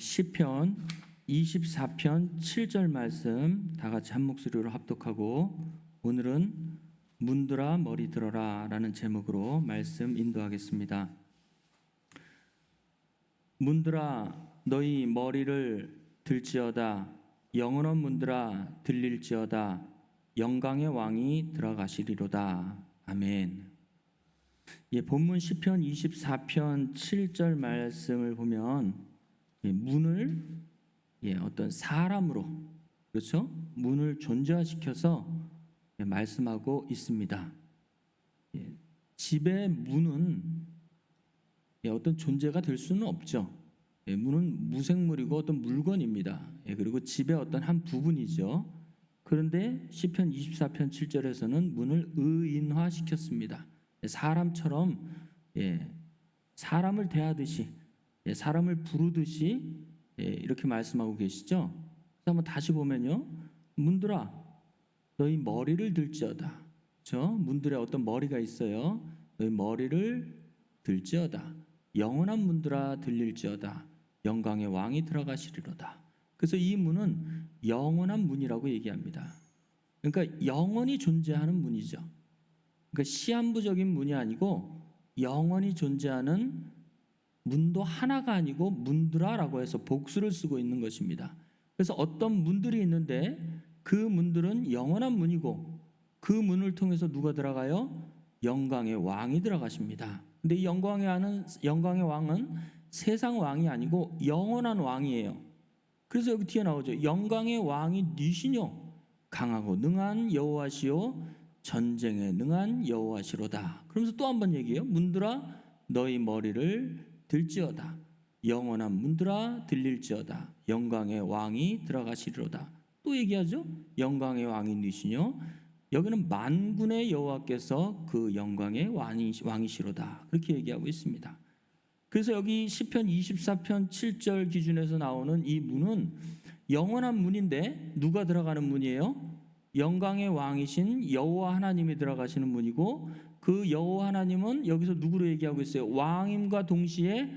시편 24편 7절 말씀 다 같이 한 목소리로 합독하고 오늘은 문들아 머리 들어라 라는 제목으로 말씀 인도하겠습니다. 문들아 너희 머리를 들지어다, 영원한 문들아 들릴지어다, 영광의 왕이 들어가시리로다. 아멘. 본문 시편 24편 7절 말씀을 보면 문을 어떤 사람으로, 그렇죠? 문을 존재화시켜서 말씀하고 있습니다. 집의 문은 어떤 존재가 될 수는 없죠. 문은 무생물이고 어떤 물건입니다. 그리고 집의 어떤 한 부분이죠. 그런데 시편 24편 7절에서는 문을 의인화시켰습니다. 사람처럼 사람을 대하듯이, 사람을 부르듯이 이렇게 말씀하고 계시죠. 한번 다시 보면요, 문들아 너희 머리를 들지어다. 그렇죠? 문들에 어떤 머리가 있어요. 너희 머리를 들지어다. 영원한 문들아 들릴지어다. 영광의 왕이 들어가시리로다. 그래서 이 문은 영원한 문이라고 얘기합니다. 그러니까 영원히 존재하는 문이죠. 그러니까 시한부적인 문이 아니고 영원히 존재하는 문도 하나가 아니고 문드라라고 해서 복수를 쓰고 있는 것입니다. 그래서 어떤 문들이 있는데 그 문들은 영원한 문이고 그 문을 통해서 누가 들어가요? 영광의 왕이 들어가십니다. 근데 이 영광의 왕은 세상 왕이 아니고 영원한 왕이에요. 그래서 여기 뒤에 나오죠. 영광의 왕이 니시뇨 강하고 능한 여호와시요 전쟁에 능한 여호와시로다. 그러면서 또 한 번 얘기해요. 문들아 너희 머리를 들지어다. 영원한 문들아 들릴지어다. 영광의 왕이 들어가시리로다. 또 얘기하죠. 영광의 왕이 니시뇨. 여기는 만군의 여호와께서 그 영광의 왕이시로다. 그렇게 얘기하고 있습니다. 그래서 여기 시편 24편 7절 기준에서 나오는 이 문은 영원한 문인데 누가 들어가는 문이에요? 영광의 왕이신 여호와 하나님이 들어가시는 문이고 그 여호와 하나님은 여기서 누구로 얘기하고 있어요? 왕임과 동시에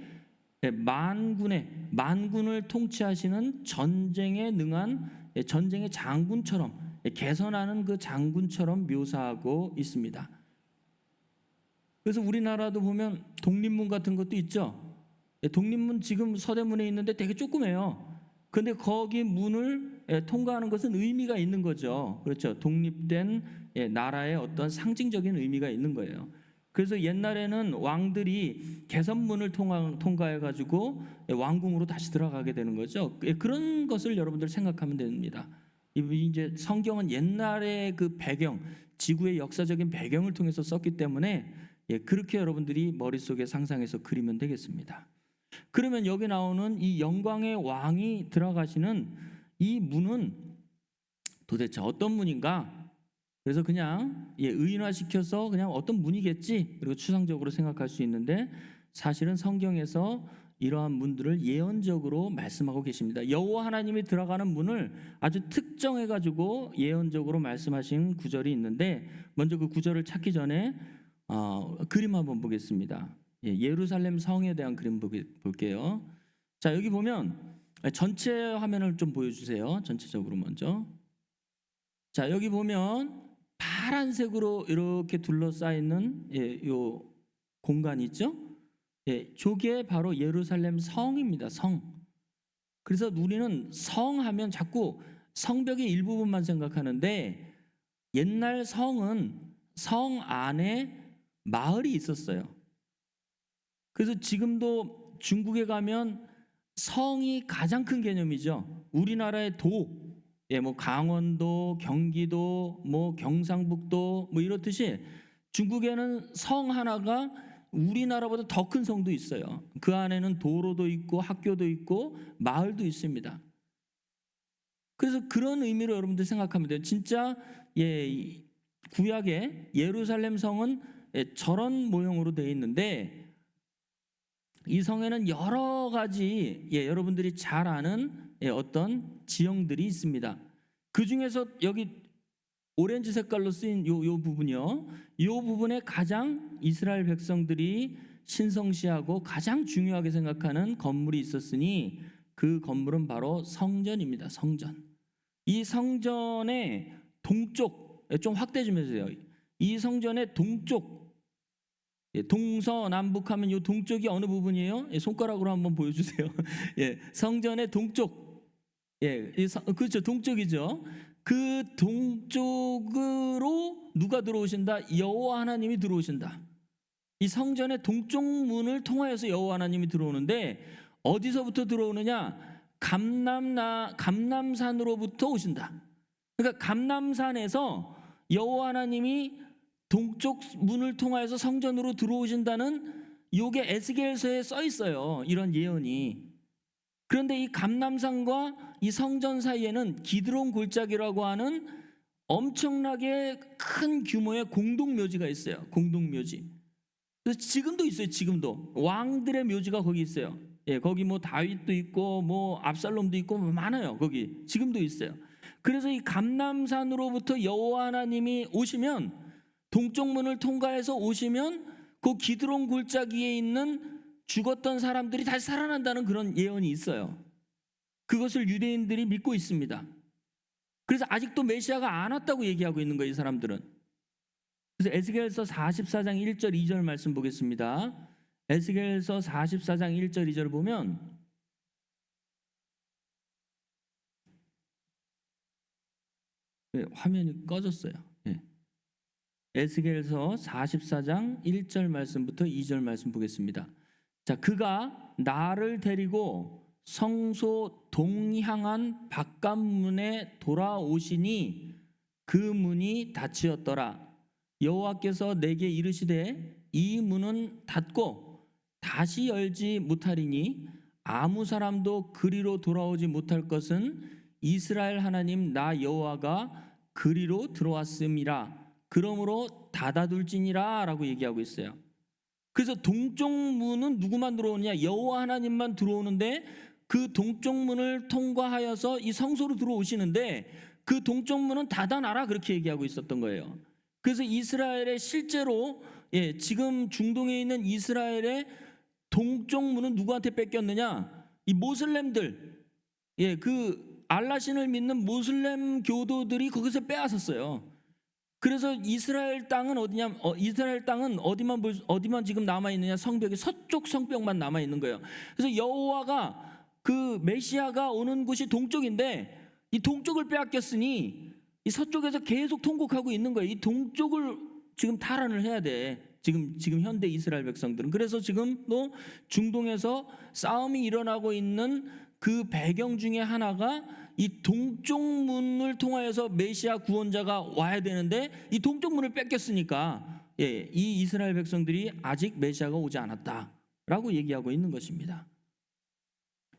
만군을 통치하시는 전쟁에 능한 전쟁의 장군처럼, 개선하는 그 장군처럼 묘사하고 있습니다. 그래서 우리나라도 보면 독립문 같은 것도 있죠. 독립문 지금 서대문에 있는데 되게 조그매요. 근데 거기 문을 통과하는 것은 의미가 있는 거죠. 그렇죠. 독립된 나라의 어떤 상징적인 의미가 있는 거예요. 그래서 옛날에는 왕들이 개선문을 통과해가지고 왕궁으로 다시 들어가게 되는 거죠. 그런 것을 여러분들 생각하면 됩니다. 이제 성경은 옛날의 그 배경, 지구의 역사적인 배경을 통해서 썼기 때문에 그렇게 여러분들이 머릿속에 상상해서 그리면 되겠습니다. 그러면 여기 나오는 이 영광의 왕이 들어가시는 이 문은 도대체 어떤 문인가? 그래서 그냥 의인화시켜서 그냥 어떤 문이겠지, 그리고 추상적으로 생각할 수 있는데 사실은 성경에서 이러한 문들을 예언적으로 말씀하고 계십니다. 여호와 하나님이 들어가는 문을 아주 특정해가지고 예언적으로 말씀하신 구절이 있는데 먼저 그 구절을 찾기 전에 그림 한번 보겠습니다. 예루살렘 성에 대한 그림 볼게요. 자, 여기 보면 전체 화면을 좀 보여주세요. 전체적으로 먼저. 자, 여기 보면 파란색으로 이렇게 둘러싸이는 요 공간이 있죠. 저게 바로 예루살렘 성입니다. 성. 그래서 우리는 성하면 자꾸 성벽의 일부분만 생각하는데 옛날 성은 성 안에 마을이 있었어요. 그래서 지금도 중국에 가면 성이 가장 큰 개념이죠. 우리나라의 도, 뭐 강원도, 경기도, 뭐 경상북도, 뭐 이렇듯이 중국에는 성 하나가 우리나라보다 더 큰 성도 있어요. 그 안에는 도로도 있고 학교도 있고 마을도 있습니다. 그래서 그런 의미로 여러분들 생각하면 돼요. 진짜 구약의 예루살렘 성은 저런 모형으로 되어 있는데 이 성에는 여러 가지 여러분들이 잘 아는 어떤 지형들이 있습니다. 그 중에서 여기 오렌지 색깔로 쓰인 요 부분이요. 요 부분에 가장 이스라엘 백성들이 신성시하고 가장 중요하게 생각하는 건물이 있었으니 그 건물은 바로 성전입니다. 성전. 이 성전의 동쪽, 좀 확대 좀 해주세요. 이 성전의 동쪽, 동서남북하면 이 동쪽이 어느 부분이에요? 손가락으로 한번 보여주세요. 성전의 동쪽, 그렇죠, 동쪽이죠. 그 동쪽으로 누가 들어오신다? 여호와 하나님이 들어오신다. 이 성전의 동쪽 문을 통하여서 여호와 하나님이 들어오는데 어디서부터 들어오느냐? 감람산으로부터 오신다. 그러니까 감람산에서 여호와 하나님이 동쪽 문을 통하여서 성전으로 들어오신다는 요게 에스겔서에 써 있어요. 이런 예언이. 그런데 이 감람산과 이 성전 사이에는 기드론 골짜기라고 하는 엄청나게 큰 규모의 공동묘지가 있어요. 공동묘지. 그래서 지금도 있어요. 지금도 왕들의 묘지가 거기 있어요. 거기 뭐 다윗도 있고 뭐 압살롬도 있고 뭐 많아요. 거기 지금도 있어요. 그래서 이 감람산으로부터 여호와 하나님이 오시면, 동쪽 문을 통과해서 오시면 그 기드론 골짜기에 있는 죽었던 사람들이 다시 살아난다는 그런 예언이 있어요. 그것을 유대인들이 믿고 있습니다. 그래서 아직도 메시아가 안 왔다고 얘기하고 있는 거예요, 이 사람들은. 그래서 에스겔서 44장 1절 2절 말씀 보겠습니다. 에스겔서 44장 1절 2절 보면 화면이 꺼졌어요. 에스겔서 44장 1절 말씀부터 2절 말씀 보겠습니다. 자, 그가 나를 데리고 성소 동향한 바깥문에 돌아오시니 그 문이 닫히었더라. 여호와께서 내게 이르시되 이 문은 닫고 다시 열지 못하리니 아무 사람도 그리로 돌아오지 못할 것은 이스라엘 하나님 나 여호와가 그리로 들어왔음이라. 그러므로 닫아둘지니라 라고 얘기하고 있어요. 그래서 동쪽 문은 누구만 들어오느냐? 여호와 하나님만 들어오는데 그 동쪽 문을 통과하여서 이 성소로 들어오시는데 그 동쪽 문은 닫아놔라, 그렇게 얘기하고 있었던 거예요. 그래서 이스라엘의 실제로 지금 중동에 있는 이스라엘의 동쪽 문은 누구한테 뺏겼느냐? 이 모슬렘들, 그 알라신을 믿는 모슬렘 교도들이 거기서 빼앗았어요. 그래서 이스라엘 땅은 어디냐? 이스라엘 땅은 어디만 지금 남아 있느냐? 성벽이 서쪽 성벽만 남아 있는 거예요. 그래서 여호와가 그 메시아가 오는 곳이 동쪽인데 이 동쪽을 빼앗겼으니 이 서쪽에서 계속 통곡하고 있는 거예요. 이 동쪽을 지금 탈환을 해야 돼. 지금 현대 이스라엘 백성들은. 그래서 지금도 중동에서 싸움이 일어나고 있는 그 배경 중에 하나가 이 동쪽 문을 통하여서 메시아 구원자가 와야 되는데 이 동쪽 문을 뺏겼으니까 이 이스라엘 백성들이 아직 메시아가 오지 않았다라고 얘기하고 있는 것입니다.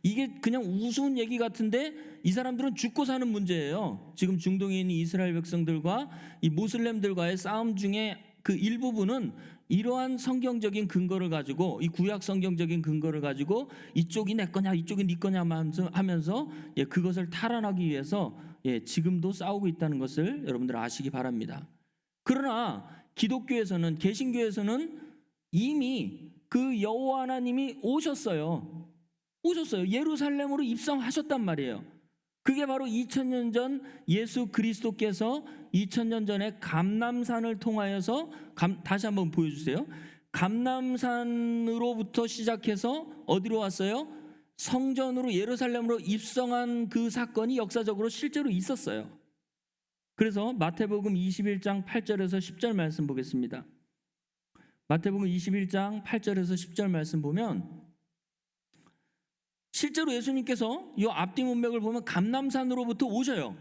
이게 그냥 우스운 얘기 같은데 이 사람들은 죽고 사는 문제예요. 지금 중동에 있는 이스라엘 백성들과 이 모슬렘들과의 싸움 중에 그 일부분은 이러한 성경적인 근거를 가지고, 이 구약 성경적인 근거를 가지고 이쪽이 내 거냐 이쪽이 네 거냐 하면서 그것을 탈환하기 위해서 지금도 싸우고 있다는 것을 여러분들 아시기 바랍니다. 그러나 기독교에서는, 개신교에서는 이미 그 여호와 하나님이 오셨어요. 예루살렘으로 입성하셨단 말이에요. 그게 바로 2000년 전 예수 그리스도께서 2000년 전에 감람산을 통하여서 다시 한번 보여주세요. 감람산으로부터 시작해서 어디로 왔어요? 성전으로, 예루살렘으로 입성한 그 사건이 역사적으로 실제로 있었어요. 그래서 마태복음 21장 8절에서 10절 말씀 보겠습니다. 마태복음 21장 8절에서 10절 말씀 보면 실제로 예수님께서 이 앞뒤 문맥을 보면 감람산으로부터 오셔요.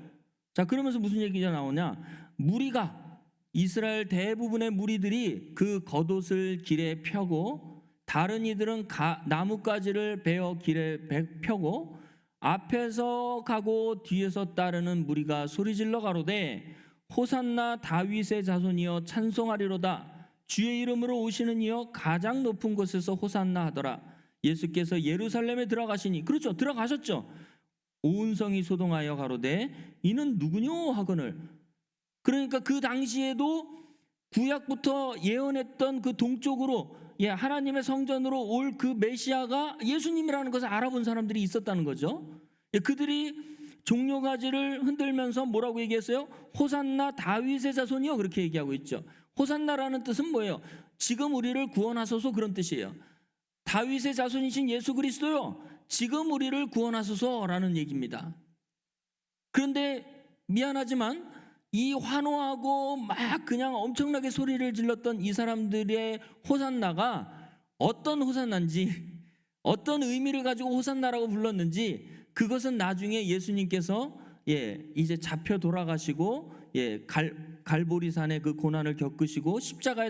자, 그러면서 무슨 얘기가 나오냐? 무리가, 이스라엘 대부분의 무리들이 그 겉옷을 길에 펴고 다른 이들은 나뭇가지를 베어 길에 펴고 앞에서 가고 뒤에서 따르는 무리가 소리질러 가로되 호산나 다윗의 자손이여 찬송하리로다. 주의 이름으로 오시는 이여 가장 높은 곳에서 호산나 하더라. 예수께서 예루살렘에 들어가시니, 그렇죠, 들어가셨죠. 온 성이 소동하여 가로되 이는 누구뇨 하거늘. 그러니까 그 당시에도 구약부터 예언했던 그 동쪽으로 하나님의 성전으로 올 그 메시아가 예수님이라는 것을 알아본 사람들이 있었다는 거죠. 그들이 종려가지를 흔들면서 뭐라고 얘기했어요? 호산나 다윗의 자손이요, 그렇게 얘기하고 있죠. 호산나라는 뜻은 뭐예요? 지금 우리를 구원하소서, 그런 뜻이에요. 다윗의 자손이신 예수 그리스도요, 지금 우리를 구원하소서라는 얘기입니다. 그런데 미안하지만 이 환호하고 막 그냥 엄청나게 소리를 질렀던 이 사람들의 호산나가 어떤 호산나인지, 어떤 의미를 가지고 호산나라고 불렀는지, 그것은 나중에 예수님께서 이제 잡혀 돌아가시고 갈보리산의 그 고난을 겪으시고 십자가에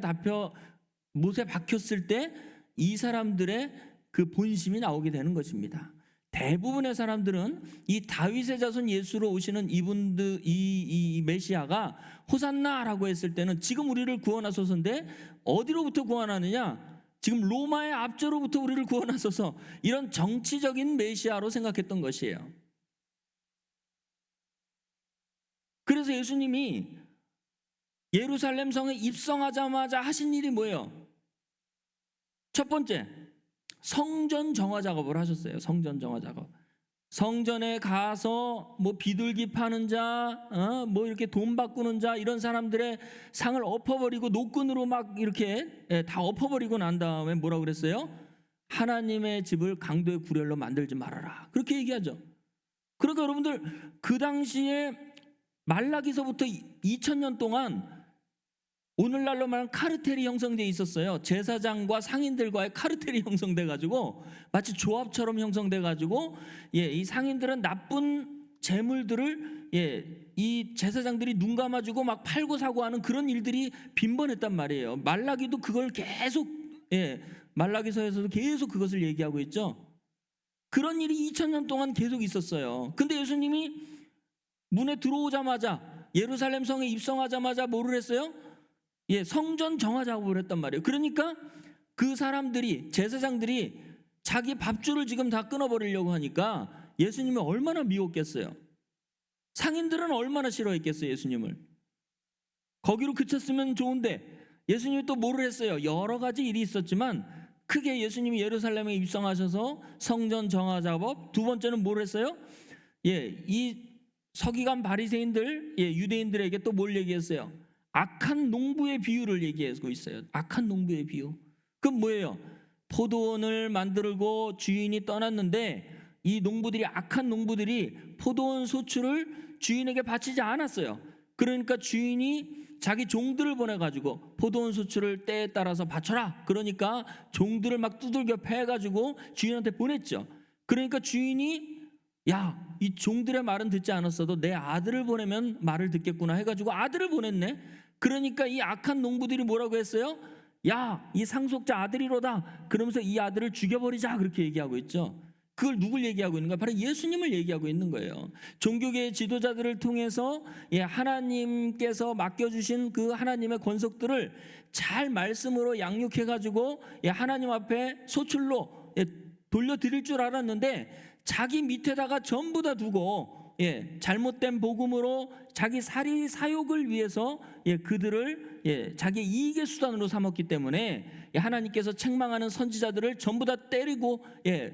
못에 박혔을 때 이 사람들의 그 본심이 나오게 되는 것입니다. 대부분의 사람들은 이 다윗의 자손 예수로 오시는 이분들, 이 메시아가 호산나라고 했을 때는 지금 우리를 구원하소서인데, 어디로부터 구원하느냐? 지금 로마의 압제로부터 우리를 구원하소서, 이런 정치적인 메시아로 생각했던 것이에요. 그래서 예수님이 예루살렘 성에 입성하자마자 하신 일이 뭐예요? 첫 번째, 성전 정화 작업을 하셨어요. 성전 정화 작업. 성전에 가서 뭐 비둘기 파는 자, 뭐 이렇게 돈 바꾸는 자, 이런 사람들의 상을 엎어버리고 노끈으로 막 이렇게 다 엎어버리고 난 다음에 뭐라고 그랬어요? 하나님의 집을 강도의 구렬로 만들지 말아라, 그렇게 얘기하죠. 그러니까 여러분들, 그 당시에 말라기서부터 2000년 동안 오늘날로 말하면 카르텔이 형성되어 있었어요. 제사장과 상인들과의 카르텔이 형성돼 가지고 마치 조합처럼 형성돼 가지고 이 상인들은 나쁜 재물들을 이 제사장들이 눈 감아주고 막 팔고 사고 하는 그런 일들이 빈번했단 말이에요. 말라기도 그걸 계속 말라기서에서도 계속 그것을 얘기하고 있죠. 그런 일이 2000년 동안 계속 있었어요. 근데 예수님이 문에 들어오자마자, 예루살렘 성에 입성하자마자 뭐를 했어요? 성전 정화 작업을 했단 말이에요. 그러니까 그 사람들이, 제사장들이 자기 밥줄을 지금 다 끊어버리려고 하니까 예수님이 얼마나 미웠겠어요. 상인들은 얼마나 싫어했겠어요, 예수님을. 거기로 그쳤으면 좋은데 예수님이 또 뭐를 했어요? 여러 가지 일이 있었지만 크게 예수님이 예루살렘에 입성하셔서 성전 정화 작업, 두 번째는 뭐를 했어요? 이 서기관 바리새인들, 유대인들에게 또 뭘 얘기했어요? 악한 농부의 비유를 얘기하고 있어요. 악한 농부의 비유. 그건 뭐예요? 포도원을 만들고 주인이 떠났는데 이 농부들이, 악한 농부들이 포도원 소출을 주인에게 바치지 않았어요. 그러니까 주인이 자기 종들을 보내가지고 포도원 소출을 때에 따라서 바쳐라, 그러니까 종들을 막 두들겨 패가지고 주인한테 보냈죠. 그러니까 주인이 이 종들의 말은 듣지 않았어도 내 아들을 보내면 말을 듣겠구나 해가지고 아들을 보냈네. 그러니까 이 악한 농부들이 뭐라고 했어요? 이 상속자 아들이로다, 그러면서 이 아들을 죽여버리자, 그렇게 얘기하고 있죠. 그걸 누굴 얘기하고 있는가? 바로 예수님을 얘기하고 있는 거예요. 종교계의 지도자들을 통해서 하나님께서 맡겨주신 그 하나님의 권속들을 잘 말씀으로 양육해가지고 하나님 앞에 소출로 돌려드릴 줄 알았는데, 자기 밑에다가 전부 다 두고 잘못된 복음으로 자기 사리 사욕을 위해서 그들을 자기 이익의 수단으로 삼았기 때문에 하나님께서 책망하는 선지자들을 전부 다 때리고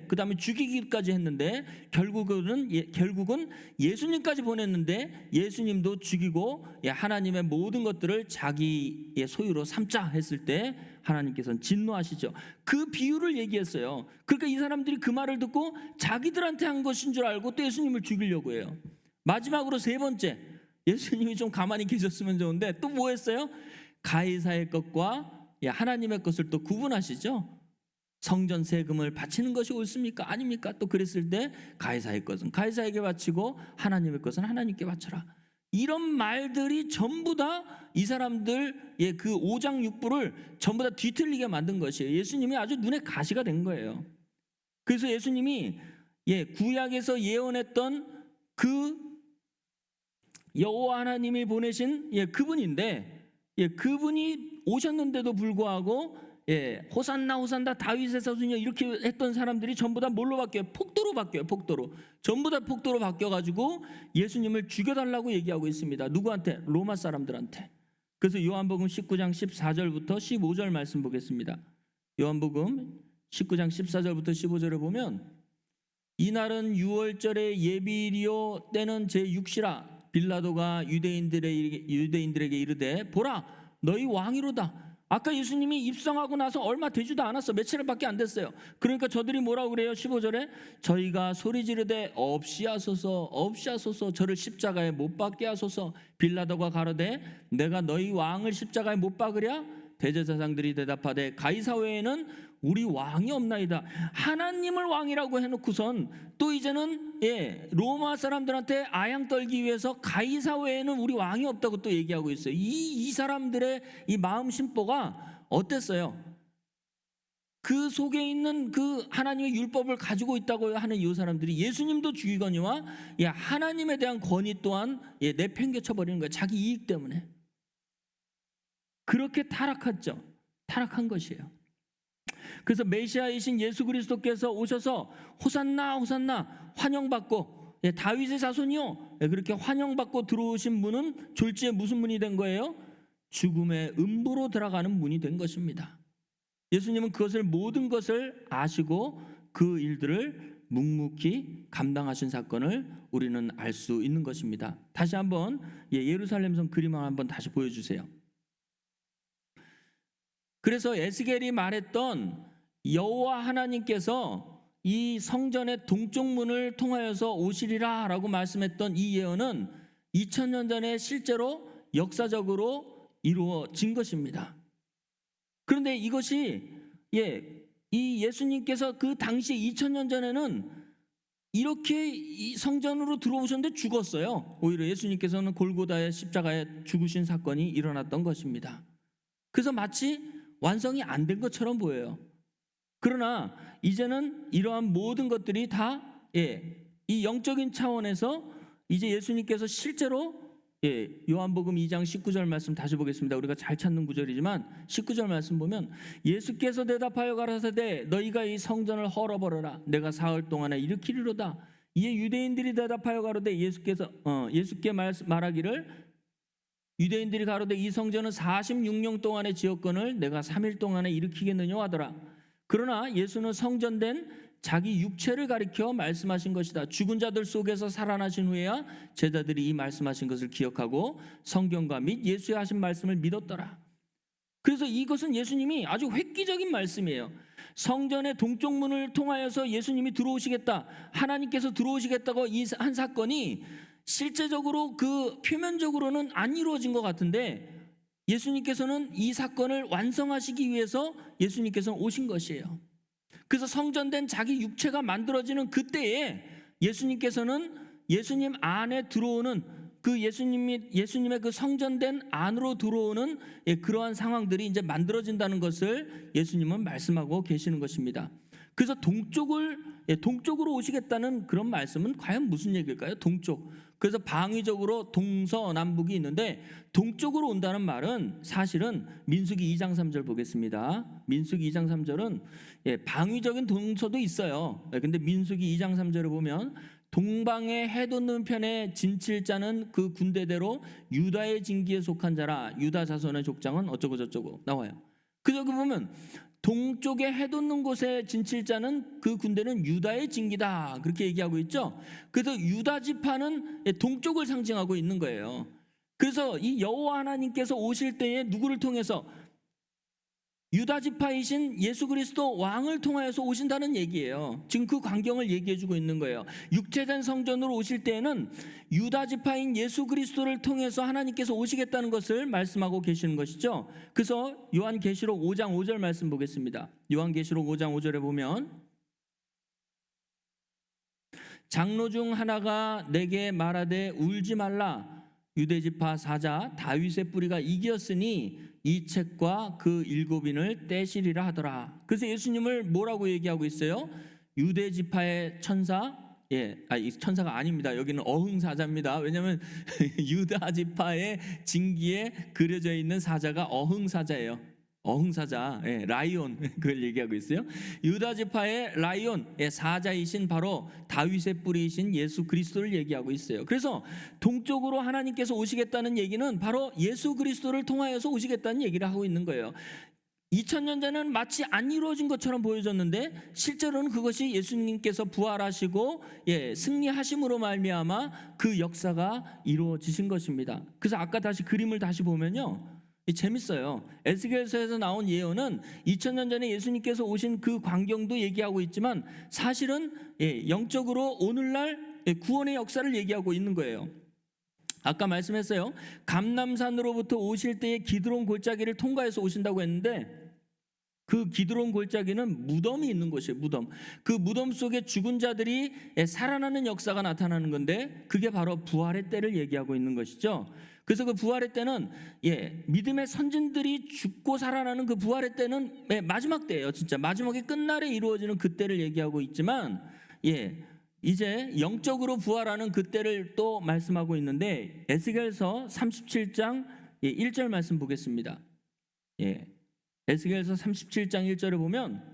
그 다음에 죽이기까지 했는데, 결국은 예수님까지 보냈는데 예수님도 죽이고 하나님의 모든 것들을 자기의 소유로 삼자 했을 때 하나님께서는 진노하시죠. 그 비유를 얘기했어요. 그러니까 이 사람들이 그 말을 듣고 자기들한테 한 것인 줄 알고 또 예수님을 죽이려고 해요. 마지막으로 세 번째, 예수님이 좀 가만히 계셨으면 좋은데 또 뭐 했어요? 가이사의 것과 하나님의 것을 또 구분하시죠. 성전 세금을 바치는 것이 옳습니까? 아닙니까? 또 그랬을 때 가이사의 것은 가이사에게 바치고 하나님의 것은 하나님께 바쳐라. 이런 말들이 전부 다 이 사람들 그 5장 6부를 전부 다 뒤틀리게 만든 것이에요. 예수님이 아주 눈에 가시가 된 거예요. 그래서 예수님이 구약에서 예언했던 그 여호와 하나님이 보내신 그분인데, 그분이 오셨는데도 불구하고 호산나 호산나 다윗의 자손이여 이렇게 했던 사람들이 전부 다 뭘로 바뀌어요? 폭도로 바뀌어요. 폭도로. 전부 다 폭도로 바뀌어가지고 예수님을 죽여달라고 얘기하고 있습니다. 누구한테? 로마 사람들한테. 그래서 요한복음 19장 14절부터 15절 말씀 보겠습니다. 요한복음 19장 14절부터 15절에 보면 이날은 유월절의 예비일이요 때는 제6시라 빌라도가 유대인들에게 이르되 보라 너희 왕이로다. 아까 예수님이 입성하고 나서 얼마 되지도 않았어. 며칠밖에 안 됐어요. 그러니까 저들이 뭐라고 그래요? 15절에 저희가 소리 지르되 없이하소서 저를 십자가에 못 박게 하소서. 빌라도가 가로되 내가 너희 왕을 십자가에 못 박으랴? 대제사장들이 대답하되 가이사 외에는 우리 왕이 없나이다. 하나님을 왕이라고 해놓고선 또 이제는 로마 사람들한테 아양 떨기 위해서 가이사 외에는 우리 왕이 없다고 또 얘기하고 있어요. 이 사람들의 이 마음 심보가 어땠어요? 그 속에 있는 그 하나님의 율법을 가지고 있다고 하는 이 사람들이 예수님도 죽이거니와 하나님에 대한 권위 또한 내팽개쳐 버리는 거예요. 자기 이익 때문에. 그렇게 타락한 것이에요. 그래서 메시아이신 예수 그리스도께서 오셔서 호산나 호산나 환영받고 다윗의 자손이요 그렇게 환영받고 들어오신 분은 졸지에 무슨 문이 된 거예요? 죽음의 음부로 들어가는 문이 된 것입니다. 예수님은 그것을 모든 것을 아시고 그 일들을 묵묵히 감당하신 사건을 우리는 알 수 있는 것입니다. 다시 한번 예루살렘 성 그림을 한번 다시 보여주세요. 그래서 에스겔이 말했던 여호와 하나님께서 이 성전의 동쪽 문을 통하여서 오시리라 라고 말씀했던 이 예언은 2000년 전에 실제로 역사적으로 이루어진 것입니다. 그런데 이것이 이 예수님께서 그 당시 2000년 전에는 이렇게 이 성전으로 들어오셨는데 죽었어요. 오히려 예수님께서는 골고다의 십자가에 죽으신 사건이 일어났던 것입니다. 그래서 마치 완성이 안 된 것처럼 보여요. 그러나 이제는 이러한 모든 것들이 다 이 영적인 차원에서 이제 예수님께서 실제로 요한복음 2장 19절 말씀 다시 보겠습니다. 우리가 잘 찾는 구절이지만 19절 말씀 보면 예수께서 대답하여 가라사대 너희가 이 성전을 헐어버려라 내가 사흘 동안에 일으키리로다. 이에 유대인들이 대답하여 가로되 예수께 말하기를 유대인들이 가로되 이 성전은 46년 동안의 지었건을 내가 3일 동안에 일으키겠느냐 하더라. 그러나 예수는 성전된 자기 육체를 가리켜 말씀하신 것이다. 죽은 자들 속에서 살아나신 후에야 제자들이 이 말씀하신 것을 기억하고 성경과 및 예수의 하신 말씀을 믿었더라. 그래서 이것은 예수님이 아주 획기적인 말씀이에요. 성전의 동쪽 문을 통하여서 예수님이 들어오시겠다, 하나님께서 들어오시겠다고 이 한 사건이 실제적으로 그 표면적으로는 안 이루어진 것 같은데 예수님께서는 이 사건을 완성하시기 위해서 예수님께서는 오신 것이에요. 그래서 성전된 자기 육체가 만들어지는 그때에 예수님께서는 예수님 안에 들어오는 그 예수님의 그 성전된 안으로 들어오는 그러한 상황들이 이제 만들어진다는 것을 예수님은 말씀하고 계시는 것입니다. 그래서 동쪽으로 오시겠다는 그런 말씀은 과연 무슨 얘기일까요? 동쪽. 그래서 방위적으로 동서남북이 있는데 동쪽으로 온다는 말은 사실은 민수기 2장 3절 보겠습니다. 민수기 2장 3절은 방위적인 동서도 있어요. 근데 민수기 2장 3절을 보면 동방에 해 돋는 편에 진칠 자는 그 군대대로 유다의 진기에 속한 자라. 유다 자손의 족장은 어쩌고 저쩌고 나와요. 그래서 그 보면 동쪽에 해 돋는 곳에 진칠 자는 그 군대는 유다의 진기다 그렇게 얘기하고 있죠. 그래서 유다 지파는 동쪽을 상징하고 있는 거예요. 그래서 이 여호와 하나님께서 오실 때에 누구를 통해서 유다 지파이신 예수 그리스도 왕을 통하여서 오신다는 얘기예요. 지금 그 광경을 얘기해 주고 있는 거예요. 육체된 성전으로 오실 때에는 유다 지파인 예수 그리스도를 통해서 하나님께서 오시겠다는 것을 말씀하고 계시는 것이죠. 그래서 요한계시록 5장 5절 말씀 보겠습니다. 요한계시록 5장 5절에 보면 장로 중 하나가 내게 말하되 울지 말라. 유대지파 사자 다윗의 뿌리가 이겼으니 이 책과 그 일곱인을 떼시리라 하더라. 그래서 예수님을 뭐라고 얘기하고 있어요? 유대지파의 천사, 이 천사가 아닙니다. 여기는 어흥사자입니다. 왜냐하면 유다지파의 진기에 그려져 있는 사자가 어흥사자예요. 어흥사자, 라이온 그걸 얘기하고 있어요. 유다지파의 라이온, 사자이신 바로 다윗의 뿌리이신 예수 그리스도를 얘기하고 있어요. 그래서 동쪽으로 하나님께서 오시겠다는 얘기는 바로 예수 그리스도를 통하여서 오시겠다는 얘기를 하고 있는 거예요. 2000년 전에는 마치 안 이루어진 것처럼 보여졌는데 실제로는 그것이 예수님께서 부활하시고 승리하심으로 말미암아 그 역사가 이루어지신 것입니다. 그래서 아까 다시 그림을 다시 보면요, 재밌어요. 에스겔서에서 나온 예언은 2000년 전에 예수님께서 오신 그 광경도 얘기하고 있지만 사실은 영적으로 오늘날 구원의 역사를 얘기하고 있는 거예요. 아까 말씀했어요. 감람산으로부터 오실 때에 기드론 골짜기를 통과해서 오신다고 했는데 그 기드론 골짜기는 무덤이 있는 곳이에요. 무덤. 그 무덤 속에 죽은 자들이 살아나는 역사가 나타나는 건데 그게 바로 부활의 때를 얘기하고 있는 것이죠. 그래서 그 부활의 때는 믿음의 선진들이 죽고 살아나는 그 부활의 때는 마지막 때예요. 진짜 마지막에 끝날에 이루어지는 그 때를 얘기하고 있지만 이제 영적으로 부활하는 그 때를 또 말씀하고 있는데 에스겔서 37장 1절 말씀 보겠습니다. 에스겔서 37장 1절에 보면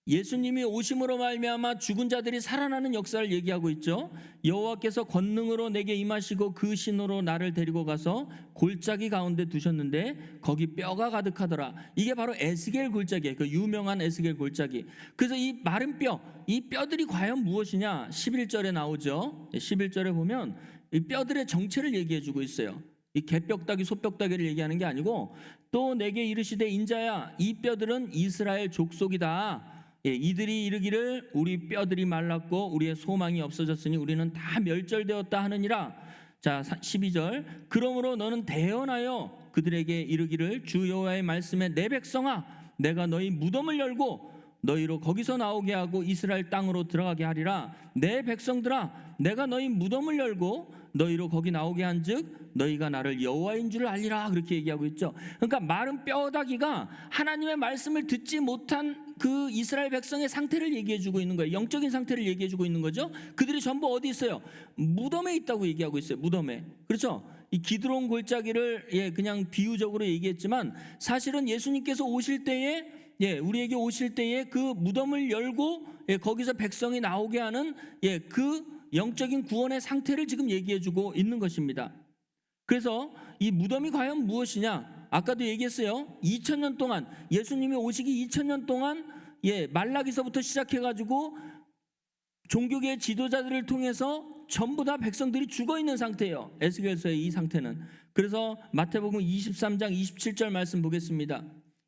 예수님이 오심으로 말미암아 죽은 자들이 살아나는 역사를 얘기하고 있죠. 여호와께서 권능으로 내게 임하시고 그 신으로 나를 데리고 가서 골짜기 가운데 두셨는데 거기 뼈가 가득하더라. 이게 바로 에스겔 골짜기예요. 그 유명한 에스겔 골짜기. 그래서 이 마른 뼈, 이 뼈들이 과연 무엇이냐? 11절에 나오죠. 11절에 보면 이 뼈들의 정체를 얘기해 주고 있어요. 이 개뼈다귀 소뼈다귀를 얘기하는 게 아니고 또 내게 이르시되 인자야 이 뼈들은 이스라엘 족속이다. 이들이 이르기를 우리 뼈들이 말랐고 우리의 소망이 없어졌으니 우리는 다 멸절되었다 하느니라. 자 12절 그러므로 너는 대언하여 그들에게 이르기를 주 여호와의 말씀에 내 백성아 내가 너희 무덤을 열고 너희로 거기서 나오게 하고 이스라엘 땅으로 들어가게 하리라. 내 백성들아 내가 너희 무덤을 열고 너희로 거기 나오게 한즉 너희가 나를 여호와인 줄 알리라. 그렇게 얘기하고 있죠. 그러니까 마른 뼈다귀가 하나님의 말씀을 듣지 못한 그 이스라엘 백성의 상태를 얘기해주고 있는 거예요. 영적인 상태를 얘기해주고 있는 거죠. 그들이 전부 어디 있어요? 무덤에 있다고 얘기하고 있어요. 무덤에. 그렇죠? 이 기드론 골짜기를 그냥 비유적으로 얘기했지만 사실은 예수님께서 오실 때에 우리에게 오실 때에 그 무덤을 열고 거기서 백성이 나오게 하는 그 영적인 구원의 상태를 지금 얘기해주고 있는 것입니다. 그래서 이 무덤이 과연 무엇이냐? 아까도 얘기했어요. 2000년 동안 예수님이 오시기 2000년 동안 말라기서부터 시작해가지고 종교계의 지도자들을 통해서 전부 다 백성들이 죽어 있는 상태예요. 에스겔서의 이 상태는. 그래서 마태복음 23장 27절 말씀 보겠습니다.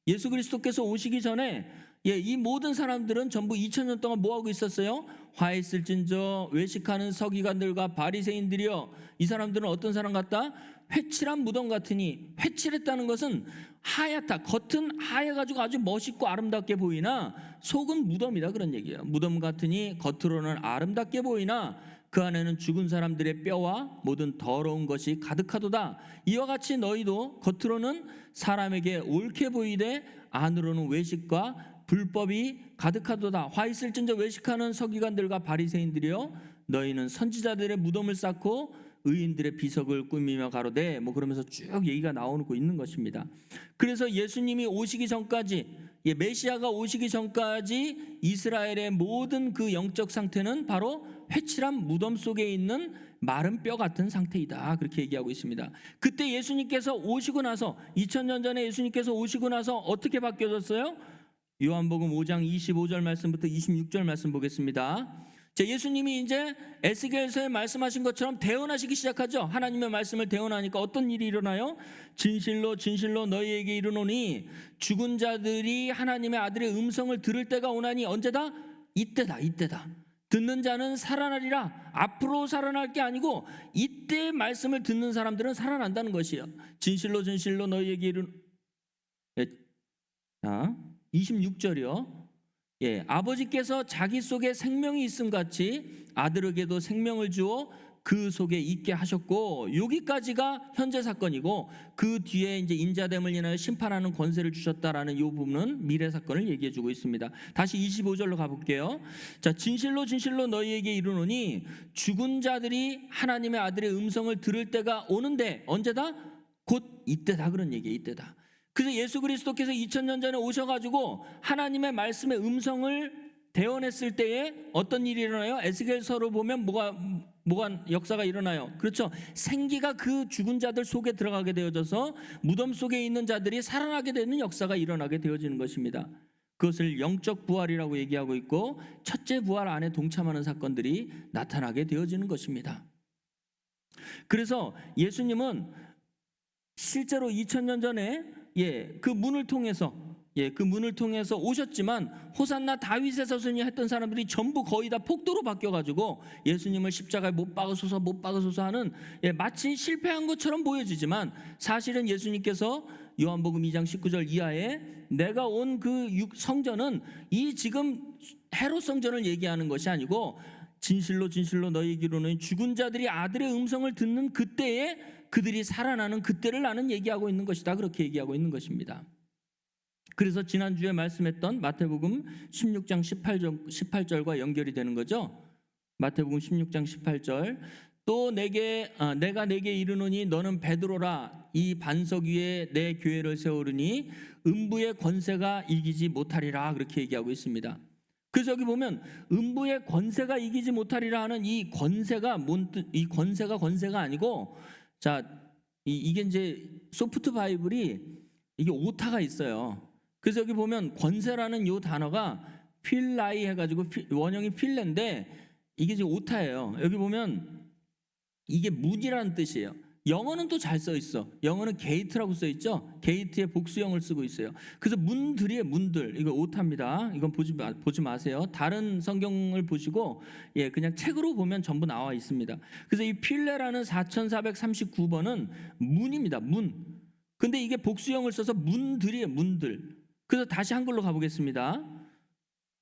예수 그리스도께서 오시기 전에 이 모든 사람들은 전부 2000년 동안 뭐하고 있었어요? 화 있을진저 외식하는 서기관들과 바리새인들이여 이 사람들은 어떤 사람 같다? 회칠한 무덤 같으니 회칠했다는 것은 하얗다. 겉은 하얘가지고 아주 멋있고 아름답게 보이나 속은 무덤이다 그런 얘기예요. 무덤 같으니 겉으로는 아름답게 보이나 그 안에는 죽은 사람들의 뼈와 모든 더러운 것이 가득하도다. 이와 같이 너희도 겉으로는 사람에게 옳게 보이되 안으로는 외식과 불법이 가득하도다. 화 있을진저 외식하는 서기관들과 바리새인들이여 너희는 선지자들의 무덤을 쌓고 의인들의 비석을 꾸미며 가로되 그러면서 쭉 얘기가 나오고 있는 것입니다. 그래서 예수님이 오시기 전까지 메시아가 오시기 전까지 이스라엘의 모든 그 영적 상태는 바로 회칠한 무덤 속에 있는 마른 뼈 같은 상태이다. 그렇게 얘기하고 있습니다. 그때 예수님께서 오시고 나서 2000년 전에 예수님께서 오시고 나서 어떻게 바뀌어졌어요? 요한복음 5장 25절 말씀부터 26절 말씀 보겠습니다. 자, 예수님이 이제 에스겔서에 말씀하신 것처럼 대언하시기 시작하죠. 하나님의 말씀을 대언하니까 어떤 일이 일어나요? 진실로 진실로 너희에게 이르노니 죽은 자들이 하나님의 아들의 음성을 들을 때가 오나니 언제다? 이때다. 듣는 자는 살아나리라. 앞으로 살아날 게 아니고 이때 말씀을 듣는 사람들은 살아난다는 것이에요. 진실로 진실로 너희에게 이르노니 26절이요. 아버지께서 자기 속에 생명이 있음 같이 아들에게도 생명을 주어 그 속에 있게 하셨고 여기까지가 현재 사건이고 그 뒤에 이제 인자됨을 인하여 심판하는 권세를 주셨다라는 이 부분은 미래 사건을 얘기해 주고 있습니다. 다시 25절로 가볼게요. 자, 진실로 진실로 너희에게 이르노니 죽은 자들이 하나님의 아들의 음성을 들을 때가 오는데 언제다? 곧 이때다 그런 얘기예요. 이때다. 그래서 예수 그리스도께서 2000년 전에 오셔가지고 하나님의 말씀의 음성을 대언했을 때에 어떤 일이 일어나요? 에스겔서로 보면 뭐가 역사가 일어나요? 그렇죠. 생기가 그 죽은 자들 속에 들어가게 되어져서 무덤 속에 있는 자들이 살아나게 되는 역사가 일어나게 되어지는 것입니다. 그것을 영적 부활이라고 얘기하고 있고 첫째 부활 안에 동참하는 사건들이 나타나게 되어지는 것입니다. 그래서 예수님은 실제로 2000년 전에 그 문을 통해서 오셨지만 호산나 다윗의 자손이 했던 사람들이 전부 거의 다 폭도로 바뀌어가지고 예수님을 십자가에 못 박으소서 하는 마치 실패한 것처럼 보여지지만 사실은 예수님께서 요한복음 2장 19절 이하에 내가 온 그 성전은 이 지금 헤롯 성전을 얘기하는 것이 아니고 진실로 너희에게 이르노니 죽은 자들이 아들의 음성을 듣는 그때에 그들이 살아나는 그때를 나는 얘기하고 있는 것이다. 그렇게 얘기하고 있는 것입니다. 그래서 지난주에 말씀했던 마태복음 16장 18절과 연결이 되는 거죠. 마태복음 16장 18절 또 내가 내게 이르노니 너는 베드로라 이 반석 위에 내 교회를 세우리니 음부의 권세가 이기지 못하리라 그렇게 얘기하고 있습니다. 그래서 여기 보면 음부의 권세가 이기지 못하리라 하는 이 권세가 이 권세가 아니고 이게 이제 소프트 바이블이 이게 오타가 있어요. 그래서 여기 보면 권세라는 이 단어가 필라이 해가지고 원형이 필레인데 이게 이제 오타예요. 여기 보면 이게 문이라는 뜻이에요. 영어는 또 잘 써 있어. 영어는 게이트라고 써 있죠. 게이트의 복수형을 쓰고 있어요. 그래서 문들이에요. 문들. 이거 오타입니다. 이건 보지 마세요. 다른 성경을 보시고 그냥 책으로 보면 전부 나와 있습니다. 그래서 이 필레라는 4439번은 문입니다. 문. 근데 이게 복수형을 써서 문들이에요. 문들. 그래서 다시 한글로 가보겠습니다.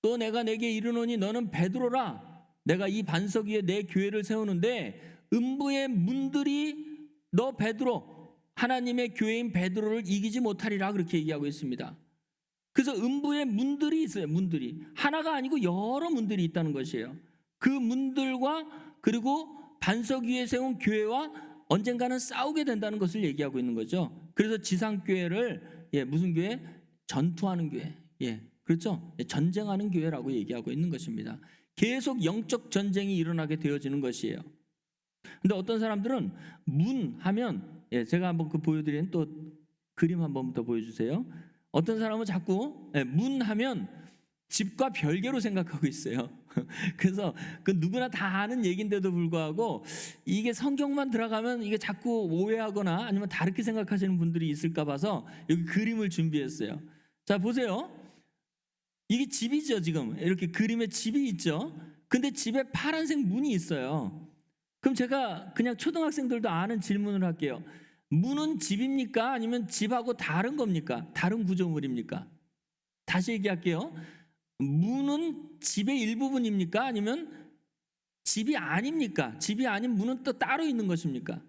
또 내가 내게 이르노니 너는 베드로라. 내가 이 반석 위에 내 교회를 세우는데 음부의 문들이 너 베드로 하나님의 교회인 베드로를 이기지 못하리라 그렇게 얘기하고 있습니다. 그래서 음부의 문들이 있어요. 문들이 하나가 아니고 여러 문들이 있다는 것이에요. 그 문들과 그리고 반석 위에 세운 교회와 언젠가는 싸우게 된다는 것을 얘기하고 있는 거죠. 그래서 지상교회를 무슨 교회? 전투하는 교회. 그렇죠? 전쟁하는 교회라고 얘기하고 있는 것입니다. 계속 영적 전쟁이 일어나게 되어지는 것이에요. 근데 어떤 사람들은 문 하면 제가 한번 보여드리는 또 그림 한번 더 보여주세요. 어떤 사람은 자꾸 문 하면 집과 별개로 생각하고 있어요. 그래서 그 누구나 다 아는 얘기인데도 불구하고 이게 성경만 들어가면 이게 자꾸 오해하거나 아니면 다르게 생각하시는 분들이 있을까 봐서 여기 그림을 준비했어요. 자 보세요. 이게 집이죠. 지금 이렇게 그림에 집이 있죠. 근데 집에 파란색 문이 있어요. 그럼 제가 그냥 초등학생들도 아는 질문을 할게요. 문은 집입니까? 아니면 집하고 다른 겁니까? 다른 구조물입니까? 다시 얘기할게요. 문은 집의 일부분입니까? 아니면 집이 아닙니까? 집이 아닌 문은 또 따로 있는 것입니까?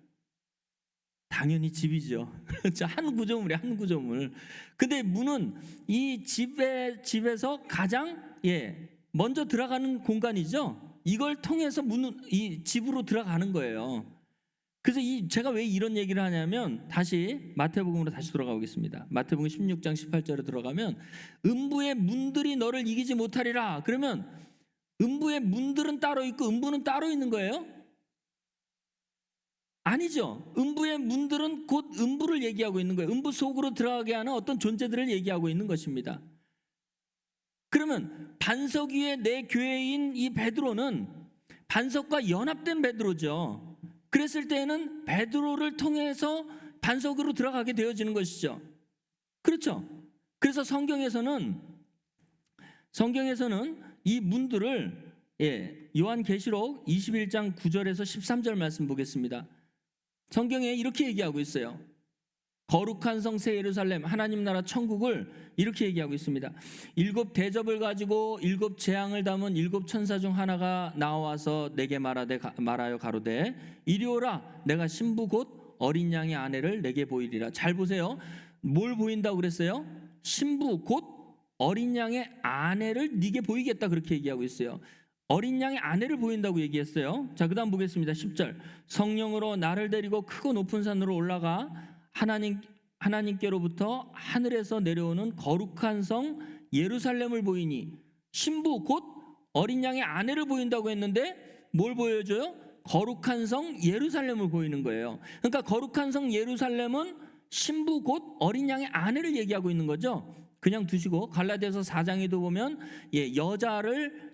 당연히 집이죠. 한 구조물이에요. 한 구조물. 근데 문은 이 집에서 가장 먼저 들어가는 공간이죠. 이걸 통해서 이 집으로 들어가는 거예요. 그래서 제가 왜 이런 얘기를 하냐면 다시 마태복음으로 다시 돌아가 보겠습니다. 마태복음 16장 18절에 들어가면 음부의 문들이 너를 이기지 못하리라. 그러면 음부의 문들은 따로 있고 음부는 따로 있는 거예요? 아니죠. 음부의 문들은 곧 음부를 얘기하고 있는 거예요. 음부 속으로 들어가게 하는 어떤 존재들을 얘기하고 있는 것입니다. 그러면 반석 위에 내 교회인 이 베드로는 반석과 연합된 베드로죠. 그랬을 때에는 베드로를 통해서 반석으로 들어가게 되어지는 것이죠. 그렇죠. 그래서 성경에서는 이 문들을 요한계시록 21장 9절에서 13절 말씀 보겠습니다. 성경에 이렇게 얘기하고 있어요. 거룩한 성 새 예루살렘 하나님 나라 천국을 이렇게 얘기하고 있습니다. 7 대접을 가지고 7 재앙을 담은 7 천사 중 하나가 나와서 내게 말하여 가로되 이리 오라 내가 신부 곧 어린 양의 아내를 내게 보이리라. 잘 보세요. 뭘 보인다고 그랬어요? 신부 곧 어린 양의 아내를 네게 보이겠다 그렇게 얘기하고 있어요. 어린 양의 아내를 보인다고 얘기했어요. 자, 그다음 보겠습니다. 10절 성령으로 나를 데리고 크고 높은 산으로 올라가 하나님께로부터 하늘에서 내려오는 거룩한 성 예루살렘을 보이니 신부 곧 어린 양의 아내를 보인다고 했는데 뭘 보여줘요? 거룩한 성 예루살렘을 보이는 거예요. 그러니까 거룩한 성 예루살렘은 신부 곧 어린 양의 아내를 얘기하고 있는 거죠. 그냥 두시고 갈라디아서 4장에도 보면 여자를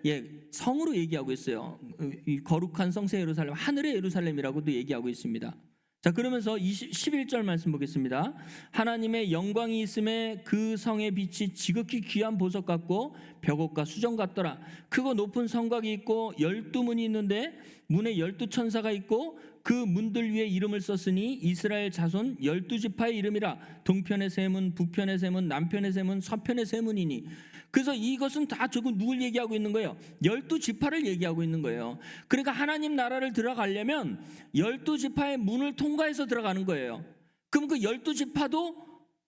성으로 얘기하고 있어요. 이 거룩한 성 새 예루살렘, 하늘의 예루살렘이라고도 얘기하고 있습니다. 자, 그러면서 11절 말씀 보겠습니다. 하나님의 영광이 있음에 그 성의 빛이 지극히 귀한 보석 같고 벽옥과 수정 같더라. 크고 높은 성곽이 있고 12문이 있는데 문에 12천사가 있고 그 문들 위에 이름을 썼으니 이스라엘 자손 12지파의 이름이라. 동편의 세 문, 북편의 세 문, 남편의 세 문, 서편의 세 문이니. 그래서 이것은 다 조금 누굴 얘기하고 있는 거예요? 12지파를 얘기하고 있는 거예요. 그러니까 하나님 나라를 들어가려면 12지파의 문을 통과해서 들어가는 거예요. 그럼 그 12지파도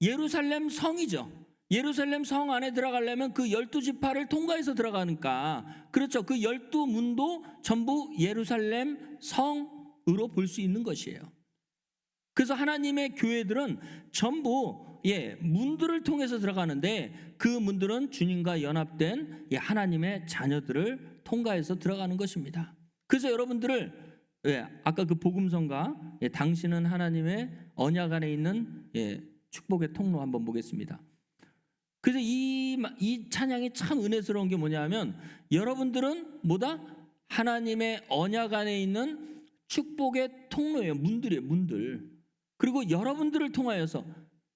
예루살렘 성이죠. 예루살렘 성 안에 들어가려면 그 12지파를 통과해서 들어가니까, 그렇죠, 그 12문도 전부 예루살렘 성으로 볼 수 있는 것이에요. 그래서 하나님의 교회들은 전부 문들을 통해서 들어가는데 그 문들은 주님과 연합된 하나님의 자녀들을 통과해서 들어가는 것입니다. 그래서 여러분들을 아까 그 복음성가 당신은 하나님의 언약 안에 있는 축복의 통로 한번 보겠습니다. 그래서 이 찬양이 참 은혜스러운 게 뭐냐면 여러분들은 뭐다? 하나님의 언약 안에 있는 축복의 통로예요. 문들이에요. 문들. 그리고 여러분들을 통하여서,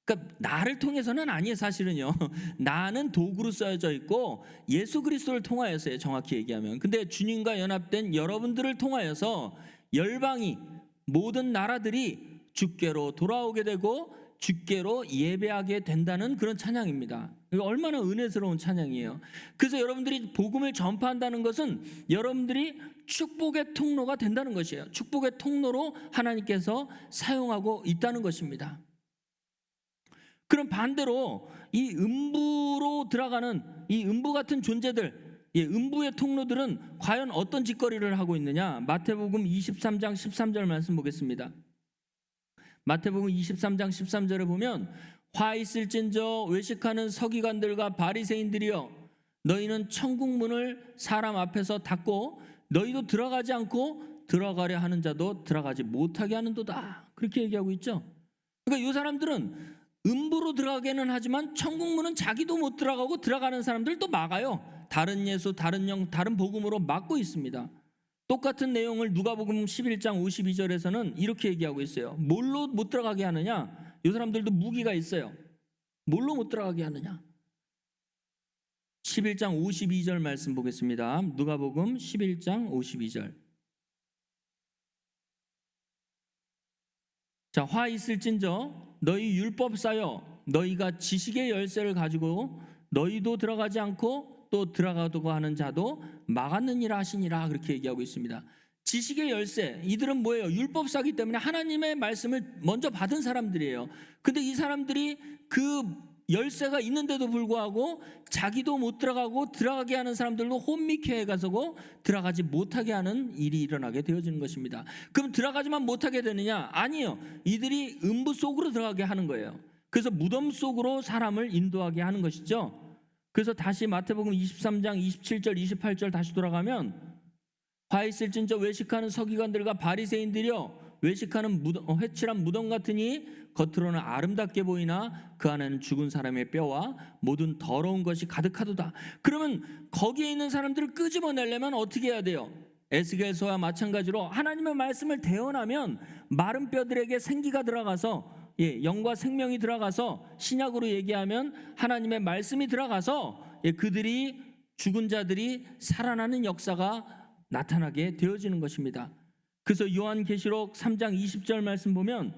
그러니까 나를 통해서는 아니에요. 사실은요, 나는 도구로 쓰여져 있고 예수 그리스도를 통하여서요, 정확히 얘기하면. 근데 주님과 연합된 여러분들을 통하여서 열방이, 모든 나라들이 주께로 돌아오게 되고 주께로 예배하게 된다는 그런 찬양입니다. 얼마나 은혜스러운 찬양이에요. 그래서 여러분들이 복음을 전파한다는 것은 여러분들이 축복의 통로가 된다는 것이에요. 축복의 통로로 하나님께서 사용하고 있다는 것입니다. 그럼 반대로 이 음부로 들어가는 이 음부 같은 존재들, 음부의 통로들은 과연 어떤 짓거리를 하고 있느냐? 마태복음 23장 13절 말씀 보겠습니다. 마태복음 23장 13절에 보면 화 있을진저 외식하는 서기관들과 바리새인들이여, 너희는 천국 문을 사람 앞에서 닫고 너희도 들어가지 않고 들어가려 하는 자도 들어가지 못하게 하는도다. 그렇게 얘기하고 있죠. 그러니까 이 사람들은 음부로 들어가기는 하지만 천국 문은 자기도 못 들어가고 들어가는 사람들도 막아요. 다른 예수, 다른 영, 다른 복음으로 막고 있습니다. 똑같은 내용을 누가복음 11장 52절에서는 이렇게 얘기하고 있어요. 뭘로 못 들어가게 하느냐? 이 사람들도 무기가 있어요. 뭘로 못 들어가게 하느냐? 11장 52절 말씀 보겠습니다. 누가복음 11장 52절. 자, 화 있을진저 너희 율법사여, 너희가 지식의 열쇠를 가지고 너희도 들어가지 않고 또 들어가도록 하는 자도 막았느니라 하시니라. 그렇게 얘기하고 있습니다. 지식의 열쇠, 이들은 뭐예요? 율법사기 때문에 하나님의 말씀을 먼저 받은 사람들이에요. 근데 이 사람들이 그 열쇠가 있는데도 불구하고 자기도 못 들어가고 들어가게 하는 사람들도 혼미케 해가지고 들어가지 못하게 하는 일이 일어나게 되어지는 것입니다. 그럼 들어가지만 못하게 되느냐? 아니에요. 이들이 음부 속으로 들어가게 하는 거예요. 그래서 무덤 속으로 사람을 인도하게 하는 것이죠. 그래서 다시 마태복음 23장 27절 28절 다시 돌아가면 화 있을진저 외식하는 서기관들과 바리새인들이여, 외식하는 회칠한 무덤 같으니 겉으로는 아름답게 보이나 그 안에는 죽은 사람의 뼈와 모든 더러운 것이 가득하도다. 그러면 거기에 있는 사람들을 끄집어내려면 어떻게 해야 돼요? 에스겔서와 마찬가지로 하나님의 말씀을 대언하면 마른 뼈들에게 생기가 들어가서 영과 생명이 들어가서, 신약으로 얘기하면 하나님의 말씀이 들어가서 그들이, 죽은 자들이 살아나는 역사가 나타나게 되어지는 것입니다. 그래서 요한계시록 3장 20절 말씀 보면,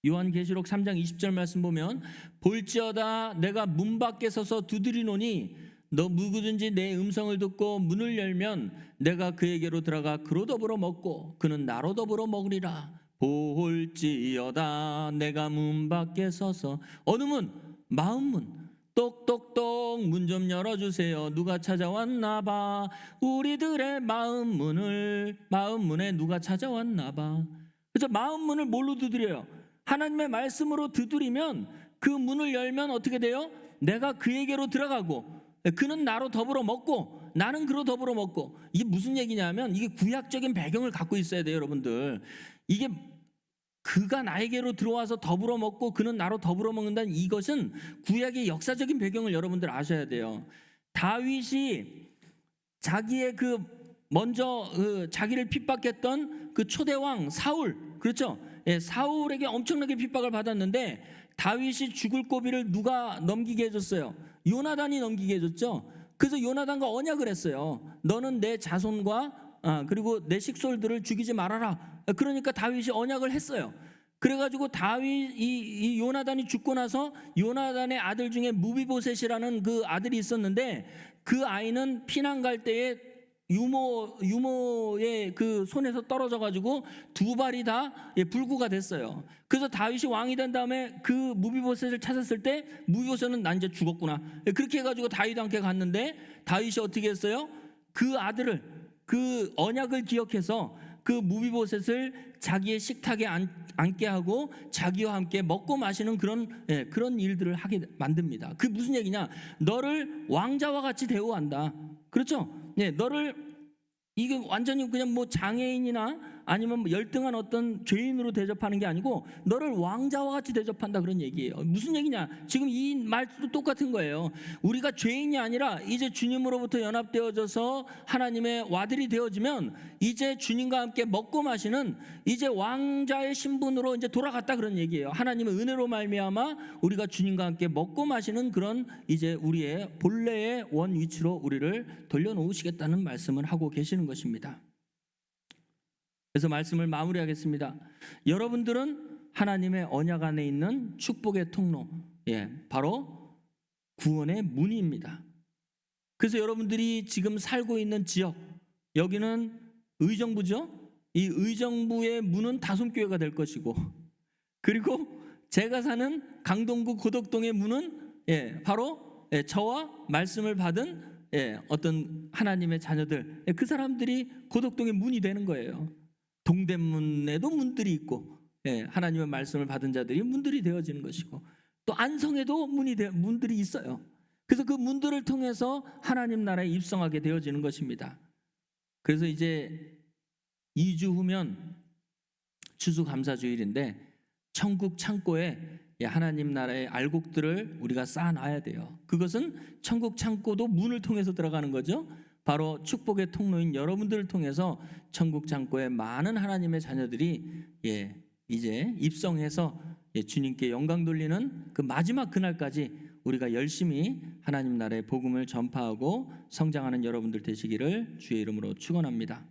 요한계시록 3장 20절 말씀 보면 볼지어다 내가 문 밖에 서서 두드리노니 너 누구든지 내 음성을 듣고 문을 열면 내가 그에게로 들어가 그로 더불어 먹고 그는 나로 더불어 먹으리라. 볼지어다 내가 문 밖에 서서, 어느 문? 마음문. 똑똑똑 문 좀 열어주세요. 누가 찾아왔나봐. 우리들의 마음문에 누가 찾아왔나봐. 그래서 마음문을 뭘로 두드려요? 하나님의 말씀으로 두드리면 그 문을 열면 어떻게 돼요? 내가 그에게로 들어가고 그는 나로 더불어 먹고 나는 그로 더불어 먹고. 이게 무슨 얘기냐면 이게 구약적인 배경을 갖고 있어야 돼요, 여러분들. 이게 그가 나에게로 들어와서 더불어 먹고 그는 나로 더불어 먹는다는 이것은 구약의 역사적인 배경을 여러분들 아셔야 돼요. 다윗이 자기의 먼저 자기를 핍박했던 그 초대왕 사울, 그렇죠? 예, 사울에게 엄청나게 핍박을 받았는데 다윗이 죽을 고비를 누가 넘기게 해줬어요? 요나단이 넘기게 해줬죠. 그래서 요나단과 언약을 했어요. 너는 내 자손과 그리고 내 식솔들을 죽이지 말아라. 그러니까 다윗이 언약을 했어요. 그래가지고 이 요나단이 죽고 나서 요나단의 아들 중에 무비보셋이라는 그 아들이 있었는데 그 아이는 피난 갈 때에 유모의 그 손에서 떨어져가지고 두 발이 다 불구가 됐어요. 그래서 다윗이 왕이 된 다음에 그 무비보셋을 찾았을 때 무비보셋은 난 이제 죽었구나. 그렇게 해가지고 다윗과 함께 갔는데 다윗이 어떻게 했어요? 그 아들을 그 언약을 기억해서 그 무비보셋을 자기의 식탁에 앉게 하고 자기와 함께 먹고 마시는 그런 일들을 하게 만듭니다. 그게 무슨 얘기냐? 너를 왕자와 같이 대우한다. 그렇죠? 네, 너를 이게 완전히 그냥 뭐 장애인이나 아니면 뭐 열등한 어떤 죄인으로 대접하는 게 아니고 너를 왕자와 같이 대접한다 그런 얘기예요. 무슨 얘기냐? 지금 이 말도 똑같은 거예요. 우리가 죄인이 아니라 이제 주님으로부터 연합되어져서 하나님의 와들이 되어지면 이제 주님과 함께 먹고 마시는 이제 왕자의 신분으로 이제 돌아갔다 그런 얘기예요. 하나님의 은혜로 말미암아 우리가 주님과 함께 먹고 마시는 그런 이제 우리의 본래의 원 위치로 우리를 돌려놓으시겠다는 말씀을 하고 계시는 것입니다. 그래서 말씀을 마무리하겠습니다. 여러분들은 하나님의 언약 안에 있는 축복의 통로, 바로 구원의 문입니다. 그래서 여러분들이 지금 살고 있는 지역, 여기는 의정부죠. 이 의정부의 문은 다솜교회가 될 것이고, 그리고 제가 사는 강동구 고덕동의 문은 바로 저와 말씀을 받은 어떤 하나님의 자녀들, 그 사람들이 고덕동의 문이 되는 거예요. 동대문에도 문들이 있고 하나님의 말씀을 받은 자들이 문들이 되어지는 것이고 또 안성에도 문들이 있어요. 그래서 그 문들을 통해서 하나님 나라에 입성하게 되어지는 것입니다. 그래서 이제 2주 후면 추수감사주일인데 천국 창고에 하나님 나라의 알곡들을 우리가 쌓아놔야 돼요. 그것은 천국 창고도 문을 통해서 들어가는 거죠. 바로 축복의 통로인 여러분들을 통해서 천국 창고에 많은 하나님의 자녀들이 이제 입성해서 주님께 영광 돌리는 그 마지막 그날까지 우리가 열심히 하나님 나라의 복음을 전파하고 성장하는 여러분들 되시기를 주의 이름으로 축원합니다.